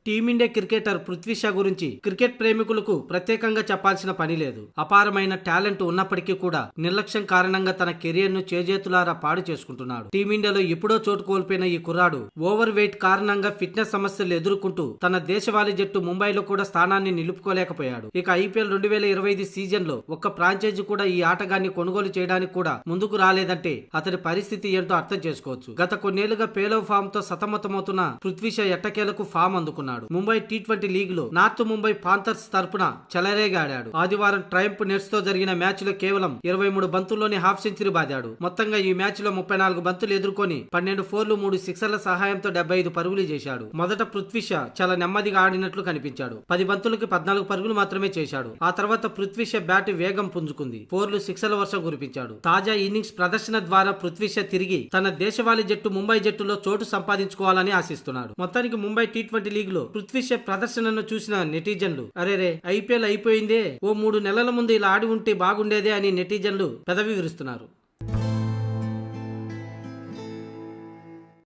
Team India cricketer Prithvi Shah గురించి cricket ప్రేమికులకు ప్రత్యేకంగా చెప్పాల్సిన పని లేదు. అపారమైన టాలెంట్ ఉన్నప్పటికీ కూడా నిర్లక్ష్యం కారణంగా తన కెరియర్ ను చేజేతులారా పాడు చేసుకుంటున్నాడు. టీమిండియాలో ఎప్పుడో చోటు కోల్పోయిన ఈ కుర్రాడు ఓవర్ వెయిట్ కారణంగా ఫిట్నెస్ సమస్యలు ఎదుర్కొంటూ తన దేశవాళీ జట్టు ముంబైలో కూడా స్థానాన్ని నిలుపుకోలేకపోయాడు. ఇక ఐపీఎల్ 2025 సీజన్ లో ఒక్క ఫ్రాంచైజీ కూడా ఈ ఆటగాన్ని కొనుగోలు చేయడానికి కూడా ముందుకు రాలేదంటే అతడి పరిస్థితి ఏంటో అర్థం చేసుకోవచ్చు. గత కొన్నేళ్లుగా పేలవ్ ఫామ్ తో సతమతమవుతున్న పృథ్వీ షా ఎట్టకేలకు ఫామ్ అందుకున్నాడు. ముంబై టీ20 లీగ్ లో నార్త్ ముంబై పాంథర్స్ తరపున చెలరేగా ఆడాడు. ఆదివారం ట్రయంప్ నెట్స్ తో జరిగిన మ్యాచ్ లో కేవలం 23 బంతుల్లోనే హాఫ్ సెంచరీ బాదాడు. మొత్తంగా ఈ మ్యాచ్ లో 34 బంతులు ఎదుర్కొని 12 ఫోర్లు 3 సిక్సర్ల సహాయంతో 75 పరుగులు చేశాడు. మొదట పృథ్వీ షా చాలా నెమ్మదిగా ఆడినట్లు కనిపించాడు. 10 బంతులకి 14 పరుగులు మాత్రమే చేశాడు. ఆ తర్వాత పృథ్వీ షా బ్యాట్ వేగం పుంజుకుంది. ఫోర్లు సిక్సర్ల వర్షం కురిపించాడు. తాజా ఇన్నింగ్స్ ప్రదర్శన ద్వారా పృథ్వీ షా తిరిగి తన దేశవాళీ జట్టు ముంబై జట్టులో చోటు సంపాదించుకోవాలని ఆశిస్తున్నాడు. మొత్తానికి ముంబై టీ20 లీగ్ లో పృథ్వీ షా ప్రదర్శనను చూసిన నెటిజన్లు అరేరే ఐపీఎల్ అయిపోయిందే, ఓ 3 నెలల ముందు ఇలా ఆడి ఉంటే బాగుండేదే అని నెటిజన్లు పెదవి విరుస్తున్నారు.